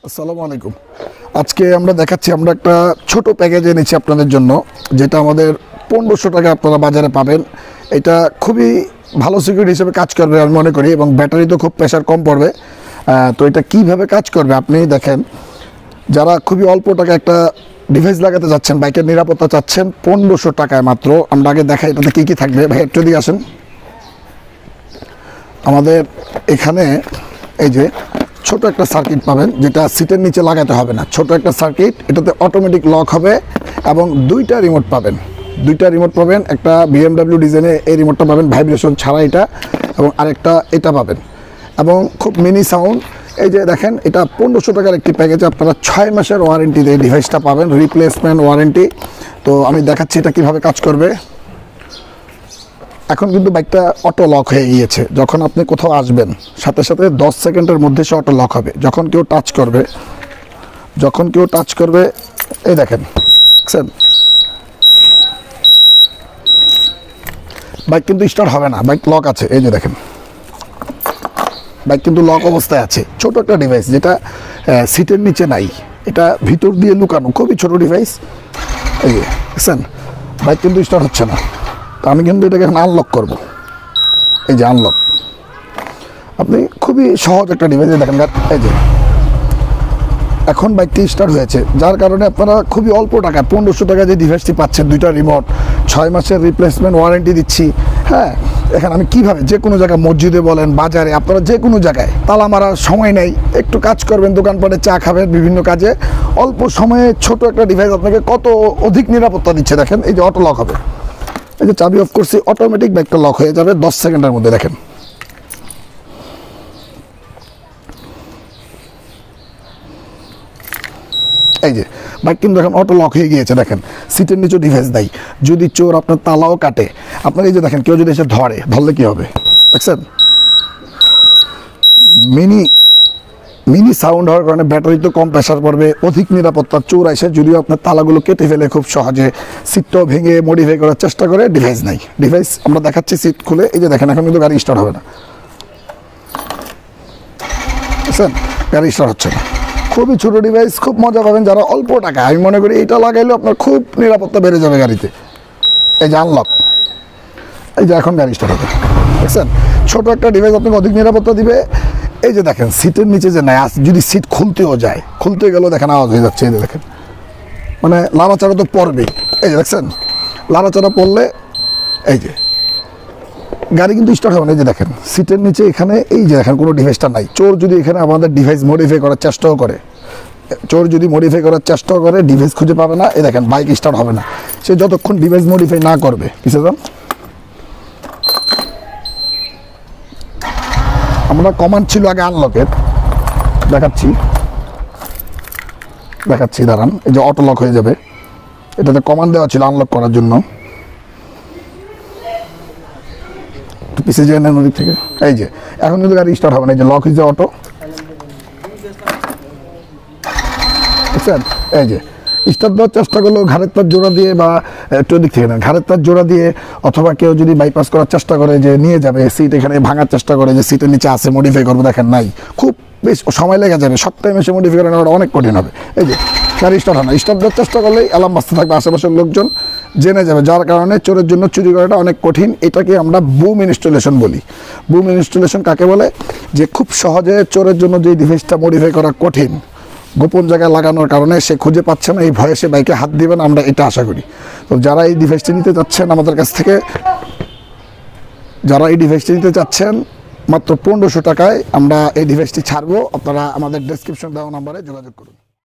আসসালামু আলাইকুম। আজকে আমরা দেখাচ্ছি আমরা একটা ছোট প্যাকেজ এনেছি আপনাদের জন্য, যেটা আমাদের 1500 টাকা আপনারা বাজারে পাবেন। এটা খুবই ভালো সিকিউরিটি হিসেবে কাজ করবে আমি মনে করি, এবং ব্যাটারি তো খুব প্রেশার কম পড়বে। তো এটা কিভাবে কাজ করবে আপনি দেখেন। যারা খুবই অল্প টাকা একটা ডিভাইস লাগাতে যাচ্ছেন, বাইকের নিরাপত্তা চাচ্ছেন 1500 টাকায় মাত্র, আমরা আগে দেখাই এটাতে কী কী থাকবে। ভাই একটু দিয়ে আসেন। আমাদের এখানে এই যে ছোট একটা সার্কিট পাবেন, যেটা সিটের নিচে লাগাতে হবে না। ছোট একটা সার্কিট, এটাতে অটোমেটিক লক হবে এবং দুইটা রিমোট পাবেন। একটা BMW ডিজাইনে এই রিমোটটা পাবেন ভাইব্রেশন ছাড়া এটা, এবং আরেকটা এটা পাবেন, এবং খুব মিনি সাউন্ড। এই যে দেখেন, এটা 1500 টাকার একটি প্যাকেজে আপনারা 6 মাসের ওয়ারেন্টিতে এই ডিভাইসটা পাবেন, রিপ্লেসমেন্ট ওয়ারেন্টি। তো আমি দেখাচ্ছি এটা কীভাবে কাজ করবে। এখন কিন্তু বাইকটা অটো লক হয়ে গিয়েছে। যখন আপনি কোথাও আসবেন সাথে সাথে 10 সেকেন্ডের মধ্যে সে অটো লক হবে। যখন কেউ টাচ করবে এই দেখেন, বুঝছেন, বাইক কিন্তু স্টার্ট হবে না, বাইক লক আছে। এই যে দেখেন, বাইক কিন্তু লক অবস্থায় আছে। ছোট একটা ডিভাইস, যেটা সিটের নিচে নাই, এটা ভিতর দিয়ে লুকানো, খুবই ছোট ডিভাইস। এই যে বুঝছেন, বাইক কিন্তু স্টার্ট হচ্ছে না। তো আমি কিন্তু এটাকে এখন আনলক করবো। এই যে আনলক, আপনি খুবই সহজ একটা ডিভাইস দেখেন। এই যে এখন বাইকটি স্টার্ট হয়েছে, যার কারণে আপনারা খুবই অল্প টাকায় 1500 টাকা যে ডিভাইসটি পাচ্ছেন, দুইটা রিমোট, 6 মাসের রিপ্লেসমেন্ট ওয়ারেন্টি দিচ্ছি। হ্যাঁ, এখানে আমি কীভাবে যে কোনো জায়গায়, মসজিদে বলেন, বাজারে, আপনারা যে কোনো জায়গায়, তালা মারার সময় নেই, একটু কাজ করবেন, দোকানপাটে চা খাবেন, বিভিন্ন কাজে অল্প সময়ে ছোট একটা ডিভাইস আপনাকে কত অধিক নিরাপত্তা দিচ্ছে। দেখেন, এই যে অটো লক হবে, এই যে চাবি অফ করছি, অটোমেটিক বাইকটা লক হয়ে যাবে 10 সেকেন্ডের মধ্যে। দেখেন, এই যে বাইক কিন্তু এখন অটো লক হয়ে গিয়েছে। দেখেন, সিটের নিচে ডিভাইস দেয়। যদি চোর আপনার তালাও কাটে, আপনার এই যে দেখেন, কেউ যদি এসে ধরলে কি হবে দেখছেন। মিনি সাউন্ড হওয়ার কারণে ব্যাটারি তো কম প্রেশার পড়বে, অধিক নিরাপত্তা। চোর এসে যদিও আপনার তালাগুলো কেটে ফেলে খুব সহজে, সিটটাও ভেঙে মডিফাই করার চেষ্টা করে, ডিভাইস নাই। ডিভাইস আমরা দেখাচ্ছি, সিট খুলে এই যে দেখেন, এখন কিন্তু গাড়ি স্টার্ট হবে না, বুঝছেন, গাড়ি স্টার্ট হচ্ছে না। খুবই ছোট ডিভাইস, খুব মজা পাবেন যারা অল্প টাকা। আমি মনে করি এটা লাগাইলেও আপনার খুব নিরাপত্তা বেড়ে যাবে গাড়িতে। এই যে আনলক, এই যে এখন গাড়ি স্টার্ট হবে, দেখছেন। ছোট একটা ডিভাইস আপনাকে অধিক নিরাপত্তা দিবে। এই যে দেখেন, সিটের নিচে যে নাই, যদি সিট খুলতে গেলেও দেখেন আওয়াজ হয়ে যাচ্ছে। এই যে দেখেন, মানে লাড়াচাড়া তো পড়বেই। এই যে দেখছেন, লাড়াচাড়া পড়লে এই যে গাড়ি কিন্তু স্টার্ট হবে না। এই যে দেখেন, সিটের নিচে এখানে এই যে দেখেন, কোনো ডিভাইসটা নাই। চোর যদি এখানে আমাদের ডিভাইস মডিফাই করার চেষ্টাও করে, ডিভাইস খুঁজে পাবে না। এই দেখেন, বাইক স্টার্ট হবে না সে যতক্ষণ ডিভাইস মডিফাই না করবে। কিসে যান, আমরা কমান্ড ছিল আগে আনলকের, দেখাচ্ছি দাঁড়ান। এই যে অটো লক হয়ে যাবে, এটাতে কমান্ড দেওয়া ছিল আনলক করার জন্য। পিছিয়ে যায় না নদীর থেকে। এই যে এখন কিন্তু গাড়ি স্টার্ট হবে না। এই যে লক হয়েছে অটো, বুঝছেন। এই যে স্টার্ট দেওয়ার চেষ্টা করলো ঘাড়ের তার জোড়া দিয়ে, বা একটু দিক থেকে না, ঘাড়ের তার জোড়া দিয়ে, অথবা কেউ যদি বাইপাস করার চেষ্টা করে, যে নিয়ে যাবে সিট, এখানে ভাঙার চেষ্টা করে, যে সিটের নিচে আছে মডিফাই করবো, দেখেন নাই, খুব বেশ সময় লেগে যাবে। সব টাইম এসে মডিফাই করা অনেক কঠিন হবে। এই যে গাড়ি স্টার্ট হয় না, স্টার্ট দেওয়ার চেষ্টা করলেই অ্যালার্ম বাজতে থাকবে, আশেপাশের লোকজন জেনে যাবে, যার কারণে চোরের জন্য চুরি করাটা অনেক কঠিন। এটাকে আমরা বুম ইনস্টলেশন বলি। বুম ইনস্টলেশন কাকে বলে? যে খুব সহজে চোরের জন্য যে ডিভাইসটা মডিফাই করা কঠিন, গোপন জায়গায় লাগানোর কারণে সে খুঁজে পাচ্ছে না, এই ভয়ে সে বাইকে হাত দিবেন, আমরা এটা আশা করি। তো যারা এই ডিভাইসটি নিতে চাচ্ছেন আমাদের কাছ থেকে, মাত্র 1500 টাকায় আমরা এই ডিভাইসটি ছাড়বো। আপনারা আমাদের ডেসক্রিপশন দেওয়া নাম্বারে যোগাযোগ করুন।